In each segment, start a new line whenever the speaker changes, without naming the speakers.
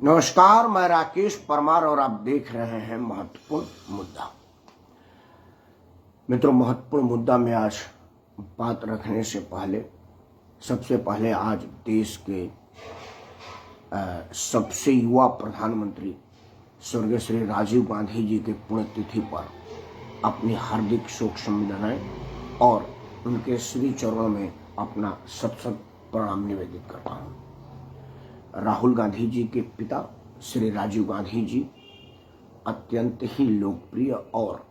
नमस्कार, मैं राकेश परमार और आप देख रहे हैं महत्वपूर्ण मुद्दा। मित्रों, महत्वपूर्ण मुद्दा में आज बात रखने से पहले सबसे पहले आज देश के सबसे युवा प्रधानमंत्री स्वर्गीय श्री राजीव गांधी जी के पुण्यतिथि पर अपनी हार्दिक शोक संवेदनाएं और उनके श्री चरणों में अपना शत शत प्रणाम निवेदित करता हूं। राहुल गांधी जी के पिता श्री राजीव गांधी जी अत्यंत ही लोकप्रिय और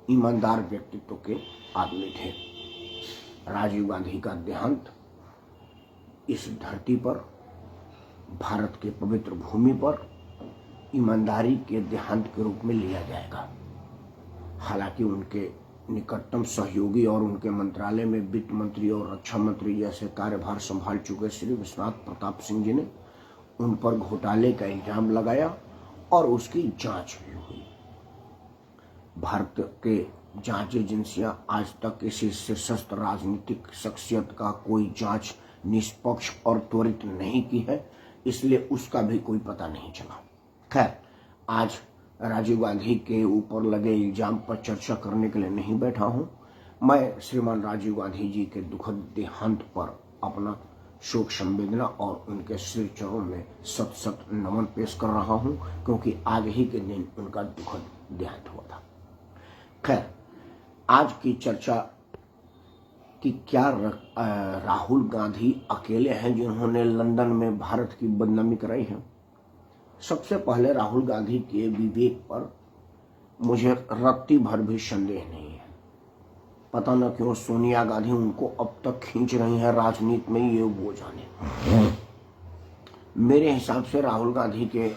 ईमानदार व्यक्तित्व के आदमी थे। राजीव गांधी का देहांत इस धरती पर, भारत के पवित्र भूमि पर ईमानदारी के देहांत के रूप में लिया जाएगा। हालांकि उनके निकटतम सहयोगी और उनके मंत्रालय में वित्त मंत्री और रक्षा मंत्री जैसे कार्यभार संभाल चुके श्री विश्वनाथ प्रताप सिंह जी ने उन पर घोटाले का इल्जाम लगाया और उसकी जांच भी हुई। भारत के जांच एजेंसियां आज तक किसी सशस्त्र राजनीतिक शख्सियत का कोई जांच निष्पक्ष और त्वरित नहीं की है, इसलिए उसका भी कोई पता नहीं चला। खैर, आज राजीव गांधी के ऊपर लगे इल्जाम पर चर्चा करने के लिए नहीं बैठा हूं। मैं श्रीमान राजीव गांधी जी के दुखद देहांत पर अपना शोक संवेदना और उनके श्री चरणों में शत शत नमन पेश कर रहा हूं, क्योंकि आज ही के दिन उनका दुखद देहांत हुआ था। खैर, आज की चर्चा कि क्या राहुल गांधी अकेले हैं जिन्होंने लंदन में भारत की बदनामी कराई है। सबसे पहले राहुल गांधी के विवेक पर मुझे रत्ती भर भी संदेह नहीं है। पता न क्यों सोनिया गांधी उनको अब तक खींच रही है राजनीति में, ये वो जाने। मेरे हिसाब से राहुल गांधी के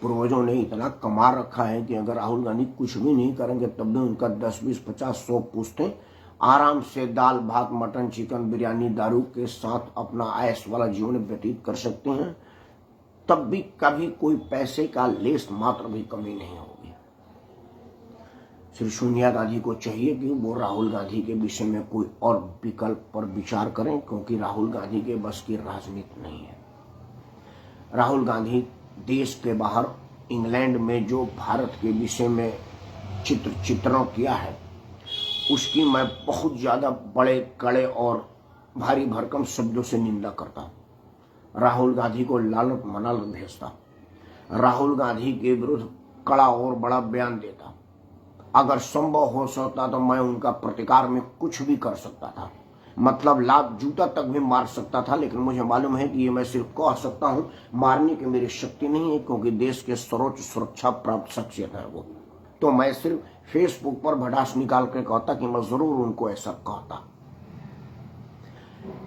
पूर्वजों ने इतना कमा रखा है कि अगर राहुल गांधी कुछ भी नहीं करेंगे तब भी उनका 10, 20, 50, 100 पुश्तें आराम से दाल भात मटन चिकन बिरयानी दारू के साथ अपना ऐश वाला जीवन व्यतीत कर सकते हैं। तब भी कभी कोई पैसे का लेस मात्र भी कमी नहीं होगी। श्री सोनिया गांधी को चाहिए कि वो राहुल गांधी के विषय में कोई और विकल्प पर विचार करें, क्योंकि राहुल गांधी के बस की राजनीति नहीं है। राहुल गांधी देश के बाहर इंग्लैंड में जो भारत के विषय में चित्रण किया है, उसकी मैं बहुत ज्यादा बड़े कड़े और भारी भरकम शब्दों से निंदा करता हूं। राहुल गांधी को लालत मनालत भेजता, राहुल गांधी के विरुद्ध कड़ा और बड़ा बयान देता। अगर संभव हो सकता तो मैं उनका प्रतिकार में कुछ भी कर सकता था, मतलब लात जूता तक भी मार सकता था। लेकिन मुझे मालूम है कि ये मैं सिर्फ कह सकता हूं, मारने की मेरी शक्ति नहीं है, क्योंकि देश के सर्वोच्च सुरक्षा प्राप्त शख्सियत है वो। तो मैं सिर्फ फेसबुक पर भड़ास निकाल के कहता कि मैं जरूर उनको ऐसा कहता,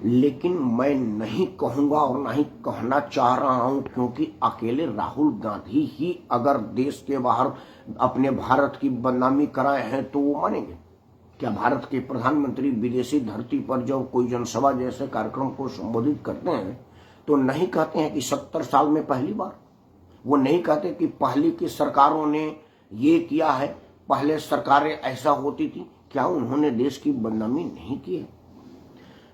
लेकिन मैं नहीं कहूंगा और ना ही कहना चाह रहा हूं, क्योंकि अकेले राहुल गांधी ही अगर देश के बाहर अपने भारत की बदनामी कराए हैं तो वो मानेंगे क्या? भारत के प्रधानमंत्री विदेशी धरती पर जब कोई जनसभा जैसे कार्यक्रम को संबोधित करते हैं तो नहीं कहते हैं कि 70 साल में पहली बार। वो नहीं कहते कि पहले की सरकारों ने ये किया है, पहले सरकारें ऐसा होती थी। क्या उन्होंने देश की बदनामी नहीं की है?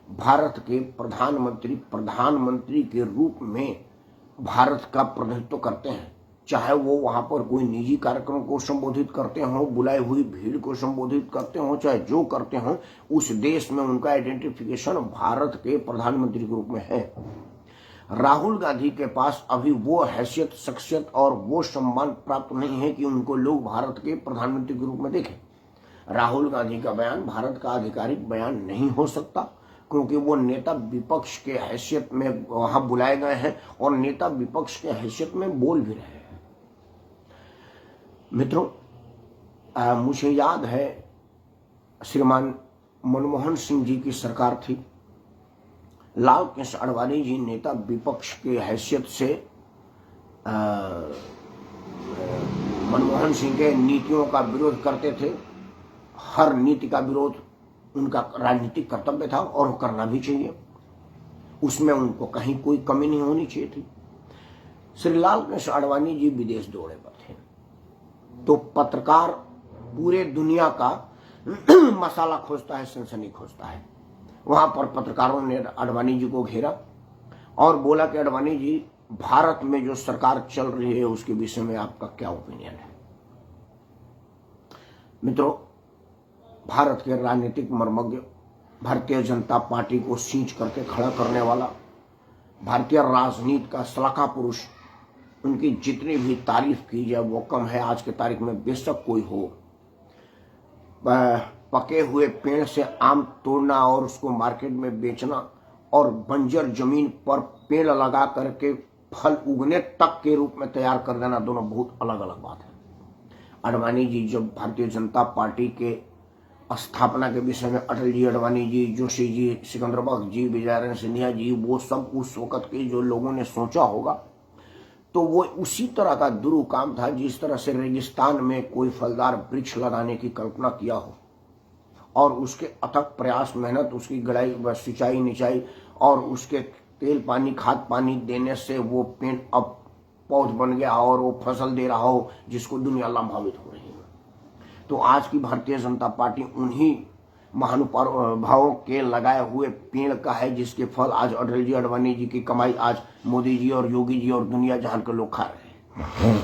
भारत के प्रधानमंत्री के रूप में भारत का प्रतिनिधित्व करते हैं, चाहे वो वहां पर कोई निजी कार्यक्रम को संबोधित करते हो, बुलाई हुई भीड़ को संबोधित करते हो, चाहे जो करते हो, उस देश में उनका आइडेंटिफिकेशन भारत के प्रधानमंत्री के रूप में है। राहुल गांधी के पास अभी वो हैसियत, शख्सियत और वो सम्मान प्राप्त नहीं है कि उनको लोग भारत के प्रधानमंत्री के रूप में देखें। राहुल गांधी का बयान भारत का आधिकारिक बयान नहीं हो सकता, क्योंकि वो नेता विपक्ष के हैसियत में वहां बुलाए गए हैं और नेता विपक्ष के हैसियत में बोल भी रहे हैं। मित्रों, मुझे याद है श्रीमान मनमोहन सिंह जी की सरकार थी। लाल कृष्ण आडवाणी जी नेता विपक्ष के हैसियत से मनमोहन सिंह के नीतियों का विरोध करते थे। हर नीति का विरोध उनका राजनीतिक कर्तव्य था और करना भी चाहिए, उसमें उनको कहीं कोई कमी नहीं होनी चाहिए थी। श्री लाल कृष्ण आडवाणी जी विदेश दौरे पर थे, तो पत्रकार पूरे दुनिया का मसाला खोजता है, सनसनी खोजता है। वहां पर पत्रकारों ने आडवाणी जी को घेरा और बोला कि आडवाणी जी भारत में जो सरकार चल रही है उसके विषय में आपका क्या ओपिनियन है? मित्रों, भारत के राजनीतिक मर्मज्ञ, भारतीय जनता पार्टी को सींच करके खड़ा करने वाला, भारतीय राजनीति का सलाखा पुरुष, उनकी जितनी भी तारीफ की जाए वो कम है। आज के तारीख में बेशक कोई हो, पके हुए पेड़ से आम तोड़ना और उसको मार्केट में बेचना और बंजर जमीन पर पेड़ लगा करके फल उगने तक के रूप में तैयार कर देना, दोनों बहुत अलग अलग बात है। आडवाणी जी जब भारतीय जनता पार्टी के स्थापना के विषय में अटल जी, आडवाणी जी, जोशी जी, सिकंदर बख्श जी, विजयारायण सिंधिया जी, वो सब उस वक्त के जो लोगों ने सोचा होगा तो वो उसी तरह का दुरू काम था जिस तरह से रेगिस्तान में कोई फलदार वृक्ष लगाने की कल्पना किया हो और उसके अथक प्रयास, मेहनत, उसकी गड़ाई व सिंचाई निचाई और उसके तेल पानी, खाद पानी देने से वो पेड़ अब पौध बन गया और वो फसल दे रहा हो जिसको दुनिया लाभान्वित हो रही है। तो आज की भारतीय जनता पार्टी उन्हीं महानुभावों के लगाए हुए पेड़ का है जिसके फल आज अटल जी, आडवाणी जी की कमाई आज मोदी जी और योगी जी और दुनिया जहां के लोग खा रहे हैं।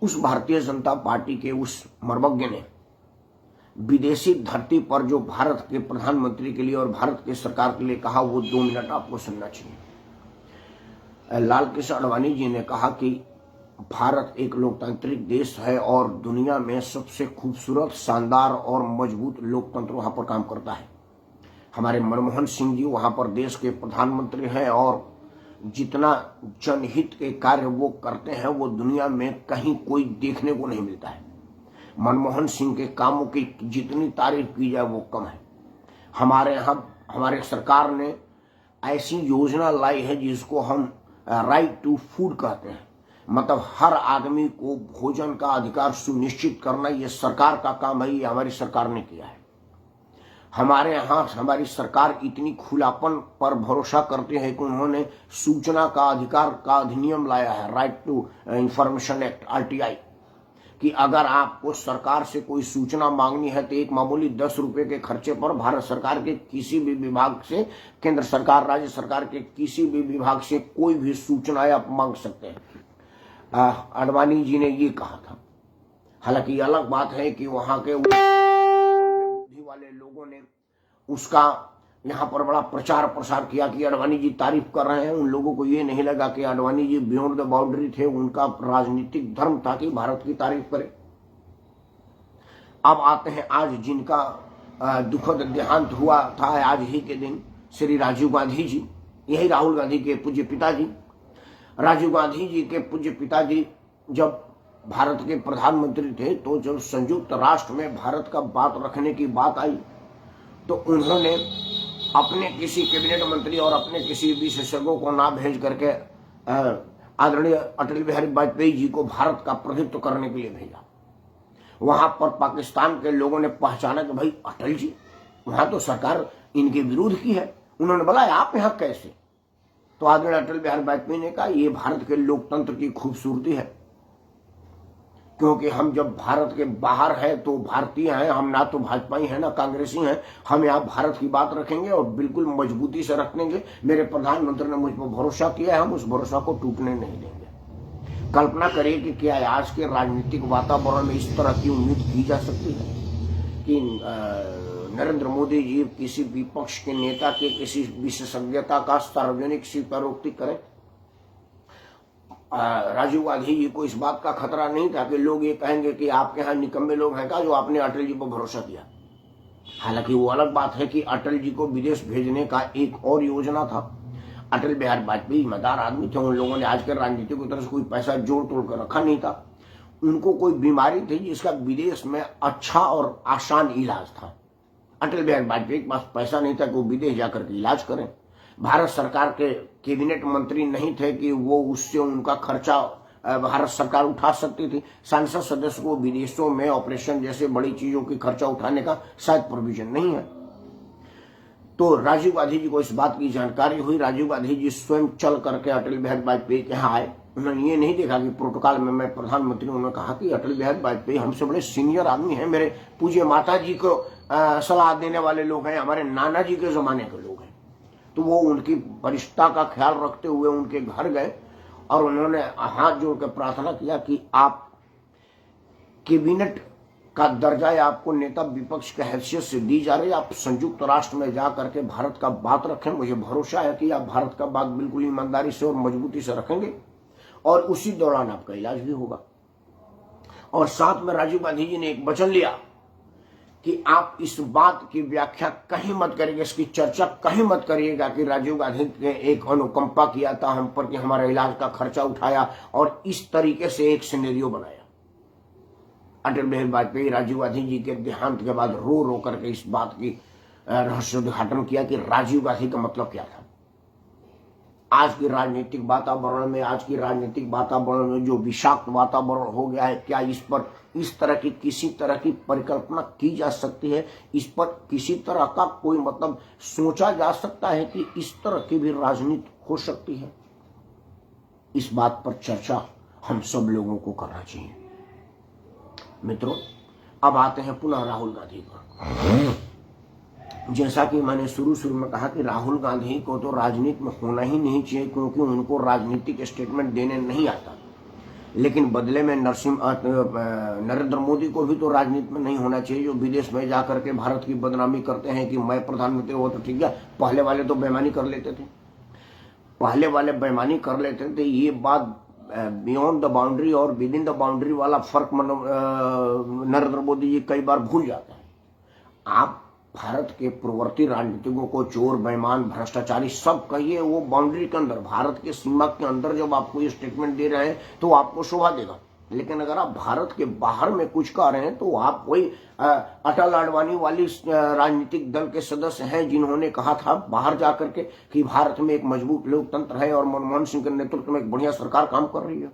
उस भारतीय जनता पार्टी के उस मर्मज्ञ ने विदेशी धरती पर जो भारत के प्रधानमंत्री के लिए और भारत के सरकार के लिए कहा, वो 2 मिनट आपको सुनना चाहिए। लाल कृष्ण आडवाणी जी ने कहा कि भारत एक लोकतांत्रिक देश है और दुनिया में सबसे खूबसूरत, शानदार और मजबूत लोकतंत्र वहां पर काम करता है। हमारे मनमोहन सिंह जी वहां पर देश के प्रधानमंत्री हैं और जितना जनहित के कार्य वो करते हैं वो दुनिया में कहीं कोई देखने को नहीं मिलता है। मनमोहन सिंह के कामों की जितनी तारीफ की जाए वो कम है। हमारे यहाँ हमारे सरकार ने ऐसी योजना लाई है जिसको हम राइट टू फूड कहते हैं, मतलब हर आदमी को भोजन का अधिकार सुनिश्चित करना, ये सरकार का काम है, ये हमारी सरकार ने किया है। हमारे यहाँ हमारी सरकार इतनी खुलापन पर भरोसा करती है कि उन्होंने सूचना का अधिकार का अधिनियम लाया है, right to information act, RTI, कि अगर आपको सरकार से कोई सूचना मांगनी है तो एक मामूली 10 रुपए के खर्चे पर भारत सरकार के किसी भी विभाग से, केंद्र सरकार, राज्य सरकार के किसी भी विभाग से कोई भी सूचना आप मांग सकते हैं। आडवाणी जी ने ये कहा था। हालांकि ये अलग बात है कि वहां के बुद्धि वाले लोगों ने उसका यहाँ पर बड़ा प्रचार प्रसार किया कि आडवाणी जी तारीफ कर रहे हैं। उन लोगों को ये नहीं लगा कि Advani ji beyond the boundary थे, उनका राजनीतिक धर्म था कि भारत की तारीफ करें। अब आते हैं आज जिनका दुखद देहांत हुआ था आज ही के दिन, श्री राजीव गांधी जी, यही राहुल गांधी के पूज्य पिताजी। राजीव गांधी जी के पूज्य पिताजी जब भारत के प्रधानमंत्री थे तो जब संयुक्त राष्ट्र में भारत का बात रखने की बात आई तो उन्होंने अपने किसी कैबिनेट मंत्री और अपने किसी विशेषज्ञों को ना भेज करके आदरणीय अटल बिहारी वाजपेयी जी को भारत का प्रतिनिधित्व करने के लिए भेजा। वहां पर पाकिस्तान के लोगों ने पहचाना कि भाई अटल जी, वहां तो सरकार इनके विरुद्ध की है। उन्होंने बोला आप यहाँ कैसे? तो आदरणीय अटल बिहारी वाजपेयी ने कहा ये भारत के लोकतंत्र की खूबसूरती है, क्योंकि हम जब भारत के बाहर हैं तो भारतीय हैं, हम ना तो भाजपाई हैं ना कांग्रेसी हैं। हम यहाँ भारत की बात रखेंगे और बिल्कुल मजबूती से रखेंगे। मेरे प्रधानमंत्री ने मुझ पर भरोसा किया है, हम उस भरोसा को टूटने नहीं देंगे। कल्पना करिए कि क्या आज के राजनीतिक वातावरण में इस तरह की उम्मीद की जा सकती है कि नरेंद्र मोदी जी किसी विपक्ष के नेता के किसी विशेषज्ञता का सार्वजनिक स्वीकारोक्ति करें? राजीव गांधी जी को इस बात का खतरा नहीं था कि लोग ये कहेंगे कि आपके यहाँ निकम्मे लोग हैं क्या जो आपने अटल जी पर भरोसा किया। हालांकि वो अलग बात है कि अटल जी को विदेश भेजने का एक और योजना था। अटल बिहारी वाजपेयी ईमानदार आदमी थे, उन लोगों ने आज के राजनीति की तरफ से कोई पैसा जोड़ तोड़ कर रखा नहीं था। उनको कोई बीमारी थी जिसका विदेश में अच्छा और आसान इलाज था। अटल बिहारी वाजपेयी के पास पैसा नहीं था कि वो विदेश जाकर के इलाज करें। भारत सरकार के कैबिनेट मंत्री नहीं थे कि वो उससे उनका खर्चा भारत सरकार उठा सकती थी। सांसद सदस्य को विदेशों में ऑपरेशन जैसे बड़ी चीजों की खर्चा उठाने का शायद प्रोविजन नहीं है। तो राजीव गांधी जी को इस बात की जानकारी हुई। राजीव गांधी जी स्वयं चल करके अटल बिहारी वाजपेयी के यहाँ आए। उन्होंने ये नहीं देखा कि प्रोटोकॉल में मैं प्रधानमंत्री, उन्होंने कहा कि अटल बिहारी वाजपेयी हमसे बड़े सीनियर आदमी हैं, मेरे पूज्य माता जी को सलाह देने वाले लोग हैं, हमारे नाना जी के जमाने के लोग हैं। तो वो उनकी वरिष्ठता का ख्याल रखते हुए उनके घर गए और उन्होंने हाथ जोड़कर प्रार्थना किया कि आप कैबिनेट का दर्जा या आपको नेता विपक्ष के हैसियत से दी जा रही है, आप संयुक्त राष्ट्र में जा करके भारत का बात रखें। मुझे भरोसा है कि आप भारत का बात बिल्कुल ईमानदारी से और मजबूती से रखेंगे और उसी दौरान आपका इलाज भी होगा। और साथ में राजीव गांधी जी ने एक वचन लिया कि आप इस बात की व्याख्या कहीं मत करिएगा, इसकी चर्चा कहीं मत करिएगा कि राजीव गांधी ने एक अनुकंपा किया था हम पर कि हमारा इलाज का खर्चा उठाया और इस तरीके से एक सिनेरियो बनाया। अटल बिहारी वाजपेयी राजीव गांधी जी के देहांत के बाद रो रो करके इस बात की रहस्योद्घाटन किया कि राजीव गांधी का मतलब क्या था। आज की राजनीतिक वातावरण में जो विषाक्त वातावरण हो गया है, क्या इस पर इस तरह की किसी तरह की परिकल्पना की जा सकती है? इस पर किसी तरह का कोई मतलब सोचा जा सकता है कि इस तरह की भी राजनीति हो सकती है? इस बात पर चर्चा हम सब लोगों को करना चाहिए। मित्रों, अब आते हैं पुनः राहुल गांधी पर। जैसा कि मैंने शुरू में कहा कि राहुल गांधी को तो राजनीति में होना ही नहीं चाहिए, क्योंकि उनको राजनीतिक स्टेटमेंट देने नहीं आता। लेकिन बदले में नरेंद्र मोदी को भी तो राजनीति में नहीं होना चाहिए, जो विदेश में जाकर के भारत की बदनामी करते हैं कि मैं प्रधानमंत्री हो तो ठीक है। पहले वाले तो बेईमानी कर लेते थे, ये बात बियॉन्ड द बाउंड्री और विद इन द बाउंड्री वाला फर्क नरेंद्र मोदी जी कई बार भूल जाते हैं। आप भारत के पूर्ववर्ती राजनीतिकों को चोर, बेईमान, भ्रष्टाचारी सब कहिए, वो बाउंड्री के अंदर, भारत के सीमा के अंदर जब आपको ये स्टेटमेंट दे रहे हैं तो आपको शोभा देगा। लेकिन अगर आप भारत के बाहर में कुछ कह रहे हैं तो आप कोई अटल आडवाणी वाली राजनीतिक दल के सदस्य हैं जिन्होंने कहा था बाहर जाकर के कि भारत में एक मजबूत लोकतंत्र है और मनमोहन सिंह के नेतृत्व में एक बढ़िया सरकार काम कर रही है।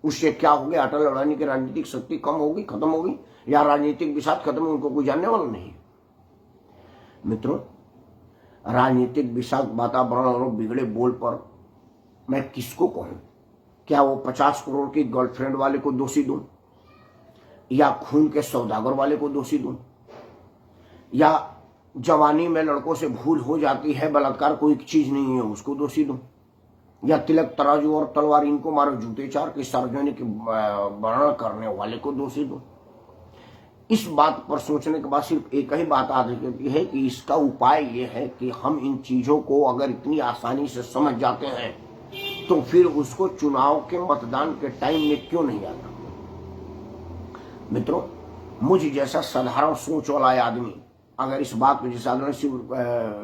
उससे क्या हो गया? अटल आडवाणी की राजनीतिक शक्ति कम होगी, खत्म होगी, या राजनीतिक विषाद खत्म, उनको कोई जानने वाला नहीं। मित्रों, राजनीतिक विषाद वातावरण और बिगड़े बोल पर मैं किसको कहूं? क्या वो 50 करोड़ की गर्लफ्रेंड वाले को दोषी दूं, या खून के सौदागर वाले को दोषी दूं, या जवानी में लड़कों से भूल हो जाती है, बलात्कार कोई चीज नहीं है, उसको दोषी दूं, या तिलक तराजू और तलवार इनको मारो जूते चार की सार्वजनिक वर्णन करने वाले को दोषी दूं? इस बात पर सोचने के बाद सिर्फ एक ही बात आ रही है कि इसका उपाय यह है कि हम इन चीजों को अगर इतनी आसानी से समझ जाते हैं तो फिर उसको चुनाव के मतदान के टाइम में क्यों नहीं आता? मित्रों, मुझ जैसा साधारण सोच वाला आदमी अगर इस बात को, जैसे आदरणीय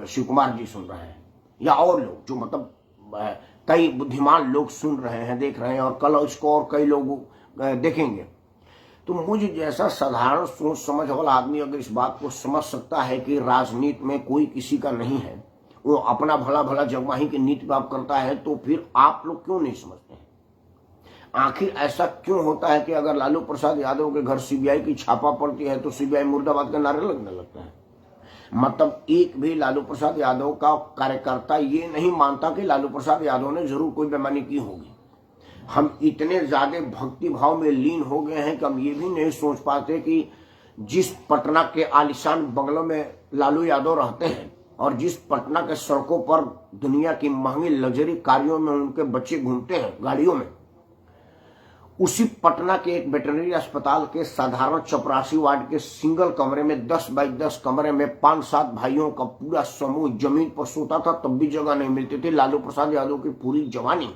शिव कुमार जी सुन रहे हैं या और लोग जो मतलब कई बुद्धिमान लोग सुन रहे हैं, देख रहे हैं, और कल इसको और कई लोग देखेंगे, तो मुझ जैसा साधारण सोच समझ वाला आदमी अगर इस बात को समझ सकता है कि राजनीति में कोई किसी का नहीं है, वो अपना भला भला जगमाही की नीति पाप करता है, तो फिर आप लोग क्यों नहीं समझते हैं? आखिर ऐसा क्यों होता है कि अगर लालू प्रसाद यादव के घर सीबीआई की छापा पड़ती है तो सीबीआई मुर्दाबाद के नारे लगने लगते हैं? मतलब एक भी लालू प्रसाद यादव का कार्यकर्ता ये नहीं मानता कि लालू प्रसाद यादव ने जरूर कोई बेईमानी की होगी। हम इतने ज्यादा भक्ति भाव में लीन हो गए हैं कि हम ये भी नहीं सोच पाते कि जिस पटना के आलिशान बंगलों में लालू यादव रहते हैं और जिस पटना के सड़कों पर दुनिया की महंगी लग्जरी कारों में उनके बच्चे घूमते हैं, गाड़ियों में, उसी पटना के एक वेटरनरी अस्पताल के साधारण चपरासी वार्ड के सिंगल कमरे में 10 बाई 10 कमरे में 5-7 भाइयों का पूरा समूह जमीन पर सोता था, तब भी जगह नहीं मिलती थी। लालू प्रसाद यादव की पूरी जवानी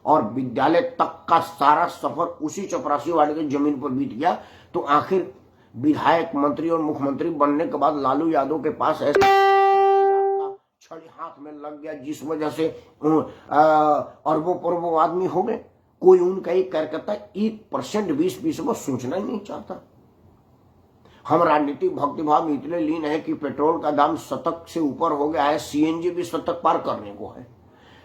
और विद्यालय तक का सारा सफर उसी चपरासी वार्ड की जमीन पर बीत गया। तो आखिर विधायक, मंत्री और मुख्यमंत्री बनने के बाद लालू यादव के पास ऐसा छड़ी हाथ में लग गया जिस वजह से अरबों परबों आदमी हो गए। कोई उनका एक कार्यकर्ता 1% 20% सोचना ही नहीं चाहता। हम राजनीतिक भक्तिभाव में इतने लीन है कि पेट्रोल का दाम 100 से ऊपर हो गया है, सीएनजी भी 100 पार करने को है,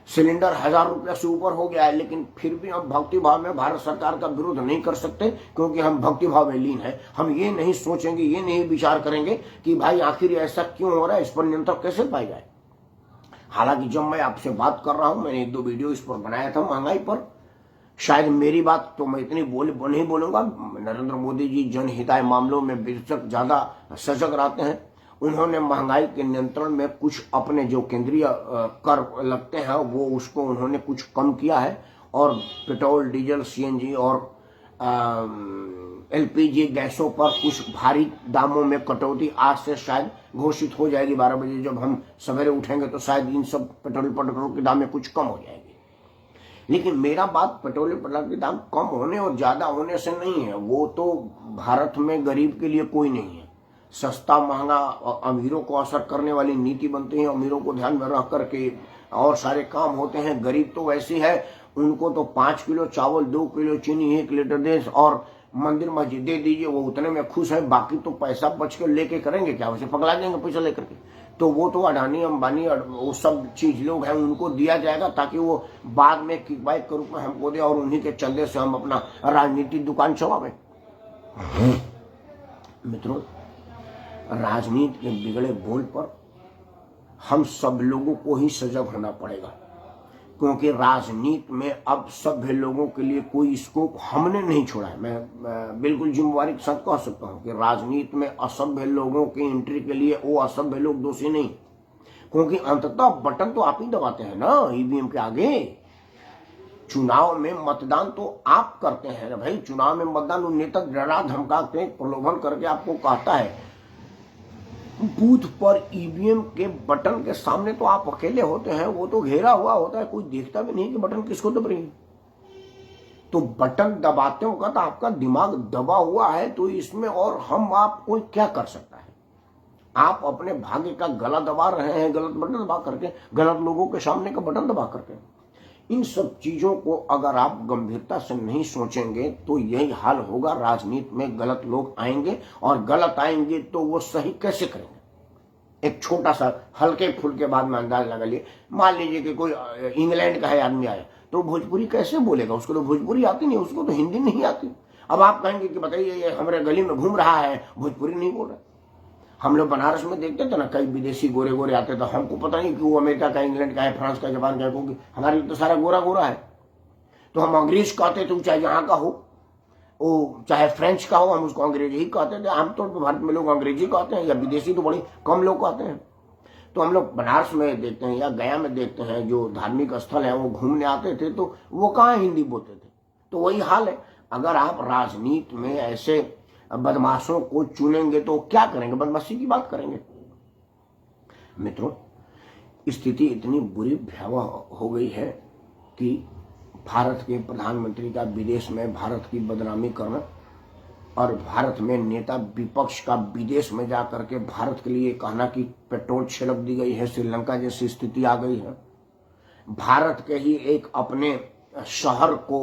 सिलेंडर 1000 रुपया से ऊपर हो गया है, लेकिन फिर भी हम भक्तिभाव में भारत सरकार का विरोध नहीं कर सकते क्योंकि हम भक्तिभाव में लीन है। हम ये नहीं सोचेंगे, ये नहीं विचार करेंगे कि भाई आखिर ऐसा क्यों हो रहा है, इस पर नियंत्रण कैसे पाया जाए। हालांकि जब मैं आपसे बात कर रहा हूं, मैंने 1-2 वीडियो इस पर बनाया था महंगाई पर, शायद मेरी बात तो मैं इतनी नहीं बोलूंगा। नरेंद्र मोदी जी जनहिताय मामलों में बेशक ज्यादा सजग रहते हैं उन्होंने महंगाई के नियंत्रण में कुछ अपने जो केंद्रीय कर लगते हैं वो उसको उन्होंने कुछ कम किया है, और पेट्रोल, डीजल, सीएनजी और एलपीजी गैसों पर कुछ भारी दामों में कटौती आज से शायद घोषित हो जाएगी। 12 बजे जब हम सवेरे उठेंगे तो शायद इन सब पेट्रोल के दाम में कुछ कम हो जाएगी। लेकिन मेरा बात पेट्रोल के दाम कम होने और ज्यादा होने से नहीं है, वो तो भारत में गरीब के लिए कोई नहीं है। सस्ता महंगा अमीरों को असर करने वाली नीति बनती है, अमीरों को ध्यान में रख करके और सारे काम होते हैं। गरीब तो वैसी है, उनको तो 5 किलो चावल, 2 किलो चीनी, 1 लीटर देश और मंदिर मस्जिद दे दीजिए, वो उतने में खुश है। बाकी तो पैसा बच के लेके करेंगे क्या, वैसे पगला देंगे पैसा लेकर के। तो वो तो अडानी, अंबानी, वो सब चीज लोग हैं, उनको दिया जाएगा ताकि वो बाद में किकबैक के रूप में हमको दे और उन्हीं के चंदे से हम अपना राजनीतिक दुकान चलावे। मित्रों, राजनीति के बिगड़े बोल पर हम सब लोगों को ही सजग होना पड़ेगा, क्योंकि राजनीति में अब सभ्य लोगों के लिए कोई स्कोप हमने नहीं छोड़ा है। मैं बिल्कुल जिम्मेवारी के साथ कह सकता हूं कि राजनीति में असभ्य लोगों की एंट्री के लिए वो असभ्य लोग दोषी नहीं, क्योंकि अंततः बटन तो आप ही दबाते हैं ना ईवीएम के आगे। चुनाव में मतदान तो आप करते हैं ना भाई। चुनाव में मतदान नेता डरा धमका के प्रलोभन करके आपको कहता है। बूथ पर ईवीएम के बटन के सामने तो आप अकेले होते हैं, वो तो घेरा हुआ होता है, कोई देखता भी नहीं कि बटन किसको दब रही है। तो बटन दबाते हो तो आपका दिमाग दबा हुआ है, तो इसमें और हम आप कोई क्या कर सकता है। आप अपने भाग्य का गला दबा रहे हैं, गलत बटन दबा करके, गलत लोगों के सामने का बटन दबा करके। इन सब चीजों को अगर आप गंभीरता से नहीं सोचेंगे तो यही हाल होगा। राजनीति में गलत लोग आएंगे और गलत आएंगे तो वो सही कैसे करेंगे। एक छोटा सा हल्के फुल्के बाद में अंदाज लगा लिए, मान लीजिए कि कोई इंग्लैंड का है आदमी आया, तो भोजपुरी कैसे बोलेगा, उसको तो भोजपुरी आती नहीं, उसको तो हिंदी नहीं आती। अब आप कहेंगे कि बताइए ये हमारे गली में घूम रहा है, भोजपुरी नहीं बोल रहा। हम लोग बनारस में देखते थे ना, कई विदेशी गोरे गोरे आते थे, हमको पता नहीं कि वो अमेरिका का, इंग्लैंड का है, फ्रांस का, जापान का है, क्योंकि हमारे लिए तो सारा गोरा गोरा है। तो हम अंग्रेज कहते थे, चाहे यहाँ का हो, वो चाहे फ्रेंच का हो, हम उसको अंग्रेजी ही कहते थे। आमतौर पर भारत में लोग अंग्रेजी कहते हैं, या विदेशी तो बड़ी कम लोग कहते हैं। तो हम लोग बनारस में देखते हैं या गया में देखते हैं, जो धार्मिक स्थल है वो घूमने आते थे, तो वो कहाँ हिंदी बोलते थे। तो वही हाल है। अगर आप राजनीति में ऐसे बदमाशों को चुनेंगे तो क्या करेंगे, बदमाशी की बात करेंगे। मित्रों, स्थिति इतनी बुरी भयावह हो गई है कि भारत के प्रधानमंत्री का विदेश में भारत की बदनामी करना और भारत में नेता विपक्ष का विदेश में जाकर के भारत के लिए कहना कि पेट्रोल छिड़क दी गई है, श्रीलंका जैसी स्थिति आ गई है। भारत के ही एक अपने शहर को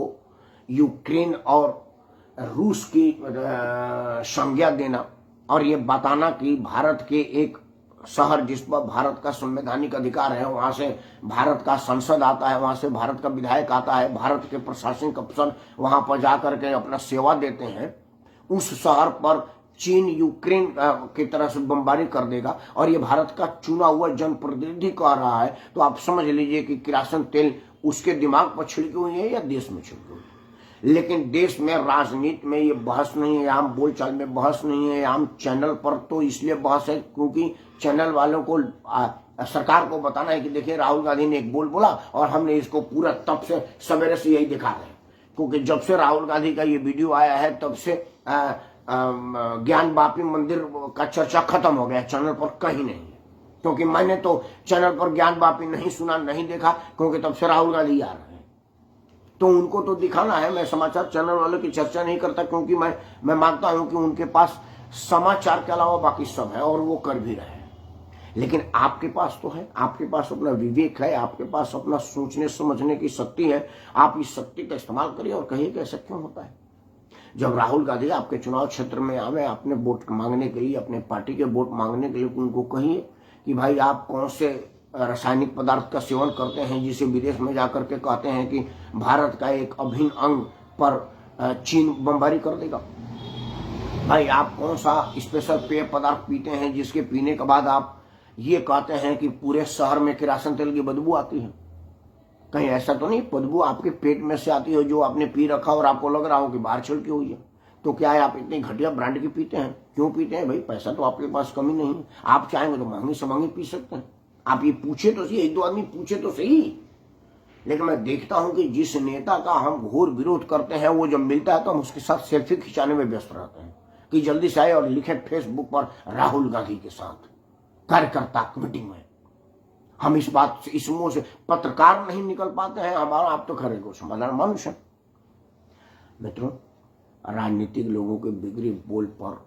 यूक्रेन और रूस की संज्ञा देना और ये बताना कि भारत के एक शहर जिस पर भारत का संवैधानिक अधिकार है, वहां से भारत का संसद आता है, वहां से भारत का विधायक आता है, भारत के प्रशासनिक अफसर वहां पर जाकर के अपना सेवा देते हैं, उस शहर पर चीन यूक्रेन की तरह से बमबारी कर देगा और ये भारत का चुना हुआ जनप्रतिनिधि कह रहा है, तो आप समझ लीजिए कि किरासन तेल उसके दिमाग पर छिड़की हुई है या देश में छिड़की हुई है। लेकिन देश में राजनीति में ये बहस नहीं है, आम बोलचाल में बहस नहीं है, आम चैनल पर तो इसलिए बहस है क्योंकि चैनल वालों को सरकार को बताना है कि देखिए राहुल गांधी ने एक बोला और हमने इसको पूरा तब से सवेरे से यही दिखा रहे हैं। क्योंकि जब से राहुल गांधी का ये वीडियो आया है तब से ज्ञान वापी मंदिर का चर्चा खत्म हो गया, चैनल पर कहीं नहीं। क्योंकि मैंने तो चैनल पर ज्ञान वापी नहीं सुना, नहीं देखा, क्योंकि तब से राहुल गांधी आ रहे हैं। तो उनको तो दिखाना है। मैं समाचार चैनल वालों की चर्चा नहीं करता क्योंकि मैं मानता हूं कि उनके पास समाचार के अलावा बाकी सब है और वो कर भी रहे हैं। लेकिन आपके पास तो है, आपके पास अपना विवेक है, आपके पास अपना सोचने समझने की शक्ति है। आप इस शक्ति का इस्तेमाल करिए और कहिए कि ऐसा क्यों होता है। जब राहुल गांधी आपके चुनाव क्षेत्र में आवे अपने वोट मांगने के लिए, अपने पार्टी के वोट मांगने के लिए, उनको कहिए कि भाई आप कौन से रासायनिक पदार्थ का सेवन करते हैं जिसे विदेश में जाकर के कहते हैं कि भारत का एक अभिन्न अंग पर चीन बमबारी कर देगा। भाई आप कौन सा स्पेशल पेय पदार्थ पीते हैं जिसके पीने के बाद आप ये कहते हैं कि पूरे शहर में किरासन तेल की बदबू आती है। कहीं ऐसा तो नहीं बदबू आपके पेट में से आती है जो आपने पी रखा और आपको लग रहा हो कि बाहर छिड़की हुई है। तो क्या है, आप इतनी घटिया ब्रांड की पीते हैं? क्यों पीते हैं भाई? पैसा तो आपके पास कमी नहीं है, आप चाहेंगे तो महंगी से महंगी पी सकते हैं। आप ये पूछे तो सही, एक दो आदमी पूछे तो सही। लेकिन मैं देखता हूं कि जिस नेता का हम घोर विरोध करते हैं, वो जब मिलता है तो हम उसके साथ सेल्फी खिंचाने में व्यस्त रहते हैं कि जल्दी से आए और लिखे फेसबुक पर राहुल गांधी के साथ कार्यकर्ता मीटिंग में। हम इस बात से, इस मुंह से पत्रकार नहीं निकल पाते हैं हमारा। आप तो खरे को समाधान मनुष्य। मित्रों, राजनीतिक लोगों के बिगड़ी बोल पर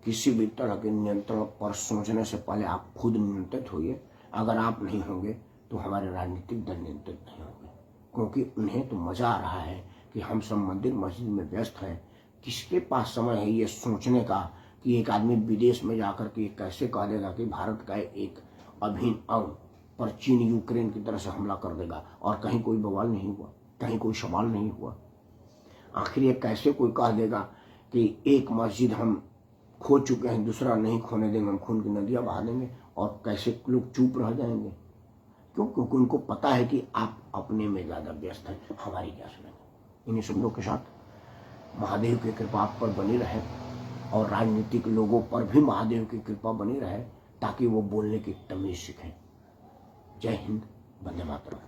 किसी भी तरह के नियंत्रण पर सोचने से पहले आप खुद नियंत्रित होइए। अगर आप नहीं होंगे तो हमारे राजनीतिक दल नियंत्रित नहीं होंगे, क्योंकि उन्हें तो मजा आ रहा है कि हम सब मंदिर मस्जिद में व्यस्त हैं। किसके पास समय है ये सोचने का कि एक आदमी विदेश में जाकर के कैसे कह देगा कि भारत का एक अभिन्न अंग पर चीन यूक्रेन की तरह से हमला कर देगा और कहीं कोई बवाल नहीं हुआ, कहीं कोई सवाल नहीं हुआ। आखिर ये कैसे कोई कह देगा कि एक मस्जिद हम खो चुके हैं, दूसरा नहीं खोने देंगे, हम खून की नदियां बहा देंगे, और कैसे लोग चुप रह जाएंगे? क्यों? क्योंकि उनको पता है कि आप अपने में ज्यादा व्यस्त हैं, हमारी क्या सुनेंगे। इन्हीं शब्दों के साथ महादेव की कृपा आप पर बनी रहे और राजनीतिक लोगों पर भी महादेव की कृपा बनी रहे, ताकि वो बोलने की तमीज सीखें। जय हिंद, वंदे मातरम।